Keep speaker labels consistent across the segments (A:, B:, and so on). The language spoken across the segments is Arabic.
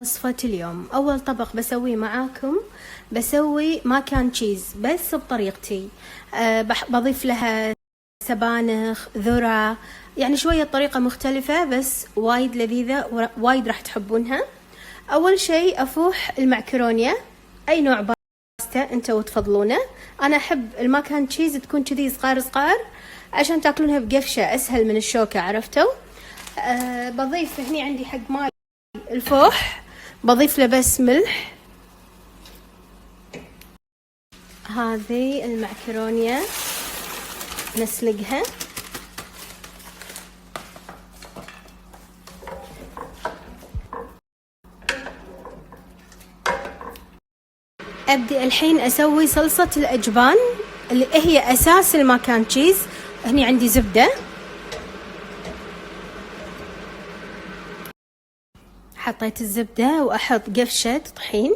A: وصفة اليوم أول طبق بسويه معاكم بسوي ماكان تشيز بس بطريقتي. بضيف لها سبانخ ذرة، يعني شوية طريقة مختلفة بس وايد لذيذة وايد راح تحبونها. أول شيء أفوح المعكرونية أي نوع باستا انتوا تفضلونه. أنا أحب الماكان تشيز تكون كذي صغار صغار عشان تاكلونها بقفشة أسهل من الشوكة، عرفتوا؟ بضيف هني عندي حق ماي الفوح، بضيف له بس ملح. هذه المعكرونية نسلقها، أبدأ الحين أسوي صلصة الأجبان اللي هي أساس الماكان تشيز. هني عندي زبدة، حطيت الزبدة وأحط قفشة طحين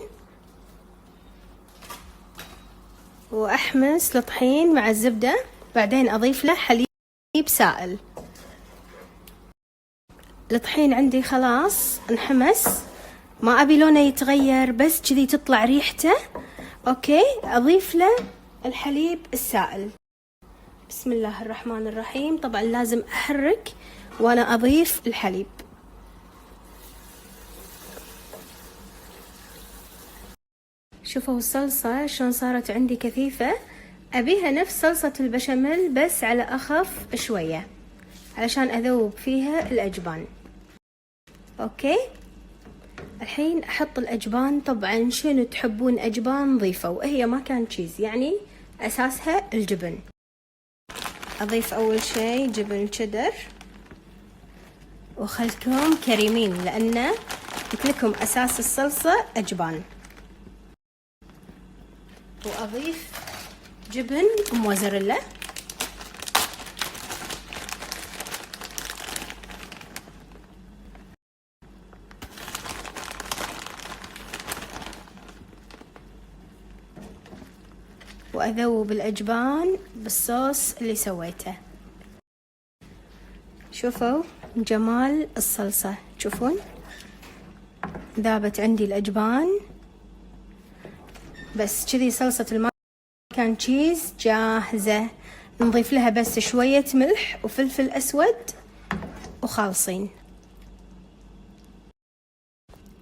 A: وأحمس الطحين مع الزبدة، بعدين أضيف له حليب سائل. الطحين عندي خلاص انحمس، ما أبي لونه يتغير بس كذي تطلع ريحته. أوكي، أضيف له الحليب السائل. بسم الله الرحمن الرحيم. طبعا لازم أحرك وأنا أضيف الحليب. شوفوا الصلصة شلون صارت عندي كثيفة، أبيها نفس صلصة البشاميل بس على أخف شوية علشان أذوب فيها الأجبان. أوكي، الحين أحط الأجبان. طبعا شنو تحبون أجبان ضيفوا، وهي ما كان تشيز يعني أساسها الجبن. أضيف أول شي جبن شيدر، وخلكم كريمين لأن قلت لكم أساس الصلصة أجبان. وأضيف جبن موزاريلا، وأذوب الأجبان بالصوص اللي سويته. شوفوا جمال الصلصة، تشوفون ذابت عندي الأجبان. بس كذي صلصة الماكان تشيز جاهزة، نضيف لها بس شوية ملح وفلفل أسود وخالصين.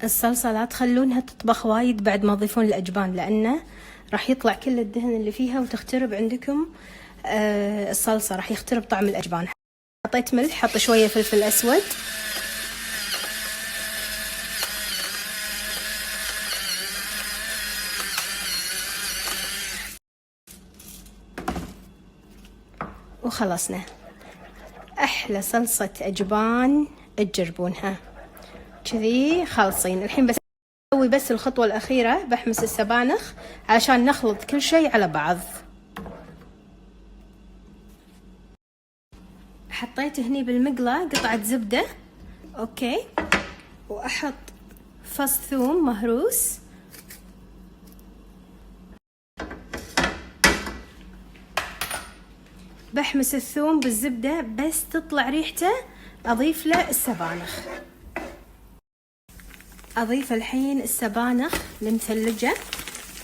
A: الصلصة لا تخلونها تطبخ وايد بعد ما تضيفون الأجبان لأنه راح يطلع كل الدهن اللي فيها وتخترب عندكم. الصلصة راح يخترب طعم الأجبان. حطيت ملح، حط شوية فلفل أسود، وخلصنا. أحلى صلصة أجبان تجربونها كذي خالصين. الحين بس أسوي بس الخطوة الأخيرة، بحمس السبانخ عشان نخلط كل شيء على بعض. حطيت هني بالمقلة قطعة زبدة، أوكي، وأحط فص ثوم مهروس، بحمس الثوم بالزبدة بس تطلع ريحته. أضيف له السبانخ. أضيف الحين السبانخ المثلجة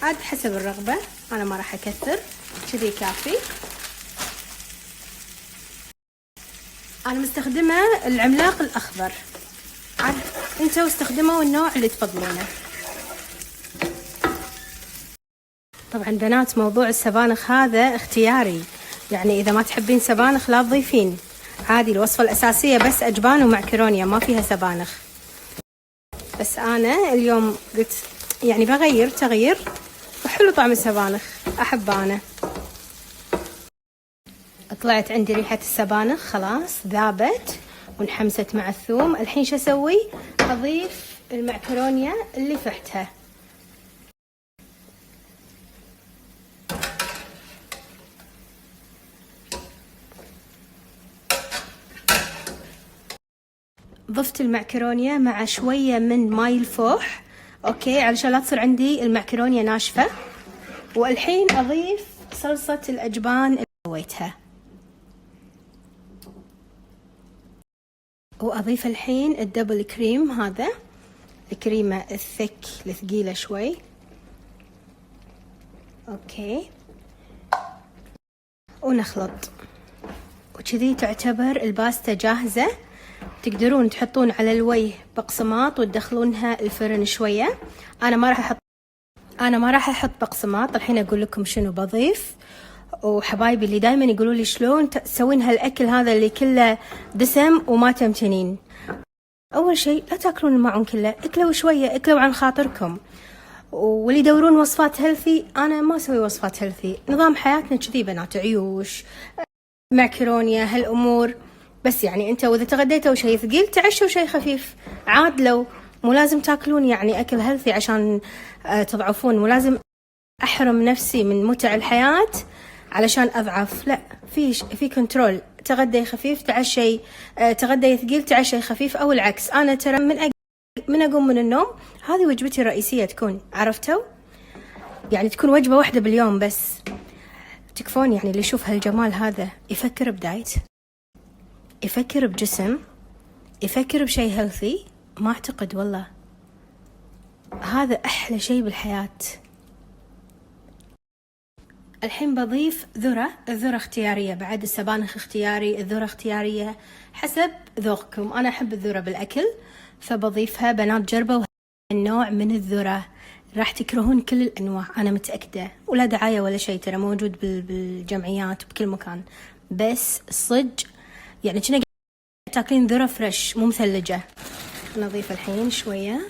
A: عاد حسب الرغبة، أنا ما راح أكثر، كذي كافي. أنا مستخدمة العملاق الأخضر، عاد انتوا استخدموا النوع اللي تفضلونه. طبعا بنات موضوع السبانخ هذا اختياري، يعني إذا ما تحبين سبانخ لا تضيفين عادي. الوصفة الأساسية بس أجبان ومعكرونية ما فيها سبانخ، بس أنا اليوم قلت يعني بغير تغيير وحلو طعم السبانخ، أحبه أنا. طلعت عندي ريحة السبانخ خلاص ذابت وانحمست مع الثوم. الحين شو أسوي؟ أضيف المعكرونية اللي فحتها. ضفت المعكرونية مع شوية من ماي الفوح، أوكي، علشان لا تصير عندي المعكرونية ناشفة. والحين أضيف صلصة الأجبان اللي سويتها، وأضيف الحين الدبل كريم هذا الكريمة الثقيلة شوي. اوكي، ونخلط، وكذي تعتبر الباستا جاهزة. تقدرون تحطون على الوجه بقسماط وتدخلونها الفرن شوية. أنا ما راح أحط بقسماط. الحين أقول لكم شنو بضيف. وحبايبي اللي دايما يقولوا لي شلون تسوين هالأكل هذا اللي كله دسم وما تمتنين، أول شيء لا تاكلون المعون كله، اكلوا شوية، اكلوا عن خاطركم. واللي يدورون وصفات هيلثي، أنا ما أسوي وصفات هيلثي، نظام حياتنا كذي بنات، عيوش، معكرونيا، هالأمور. بس يعني أنت وإذا تغديتوا شيء ثقيل تعشوا شيء خفيف عاد. لو مو لازم تاكلون يعني أكل هيلثي عشان تضعفون. مو لازم أحرم نفسي من متع الحياة علشان أضعف. لا، في كنترول. تغدي خفيف تعشي، تغدي ثقيل تعشي خفيف، أو العكس. أنا ترى من أقوم من النوم هذه وجبتي الرئيسية تكون، عرفتوا؟ يعني تكون وجبة واحدة باليوم بس. تكفون يعني اللي يشوف هالجمال هذا يفكر بدايت، يفكر بجسم، يفكر بشيء هيلثي. ما أعتقد والله، هذا أحلى شيء بالحياة. الحين بضيف ذرة. الذرة اختيارية بعد، السبانخ اختياري، الذرة اختيارية حسب ذوقكم. أنا أحب الذرة بالأكل فبضيفها. بنات جربوا النوع من الذرة، راح تكرهون كل الأنواع أنا متأكدة، ولا دعاية ولا شيء، ترى موجود بالجمعيات بكل مكان. بس صج يعني كنا تاكلين ذرة فريش مو مثلجة. نضيف الحين شوية.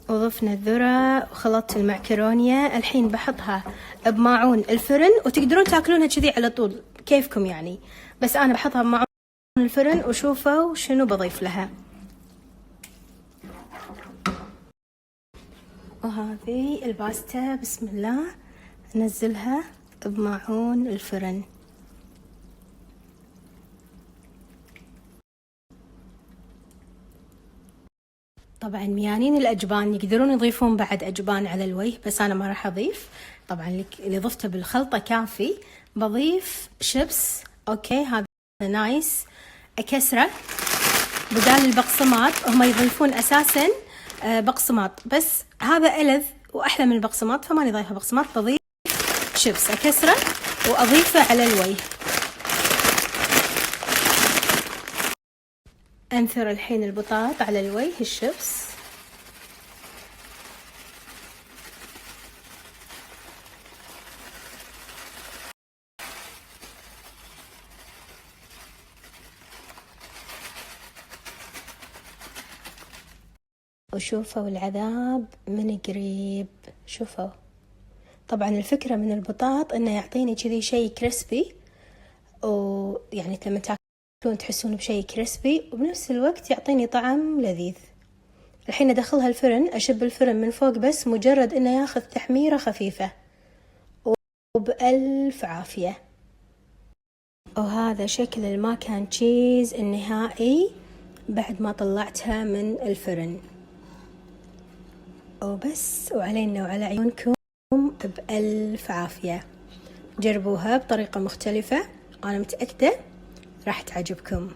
A: وضفنا الذرة وخلطت المعكرونية. الحين بحطها بماعون الفرن، وتقدرون تاكلونها كذي على طول كيفكم يعني، بس أنا بحطها بماعون الفرن. وشوفوا شنو بضيف لها. وهذه الباستا بسم الله ننزلها بماعون الفرن. طبعا ميانين الأجبان يقدرون يضيفون بعد أجبان على الوجه، بس أنا ما راح أضيف. طبعا اللي ضفته بالخلطة كافي. بضيف شيبس. أوكي، هذا نايس. أكسره بدال البقسماط. هم يضيفون أساسا بقسماط، بس هذا ألذ وأحلى من البقسماط، فماني ضايفة بقسماط. بضيف شيبس أكسره وأضيفه على الوجه. أنثر الحين البطاط على الوجه الشيبس. وشوفوا العذاب من قريب. شوفوا، طبعا الفكرة من البطاط انه يعطيني كذي شيء كريسبي، ويعني لما تاكلون تحسون بشيء كريسبي، وبنفس الوقت يعطيني طعم لذيذ. الحين ادخلها الفرن، اشب الفرن من فوق بس مجرد انه ياخذ تحميرة خفيفة، وبألف عافية. وهذا شكل الماكن تشيز النهائي بعد ما طلعتها من الفرن. وبس، وعلينا وعلى عيونكم بألف عافية. جربوها بطريقة مختلفة، أنا متأكدة راح تعجبكم.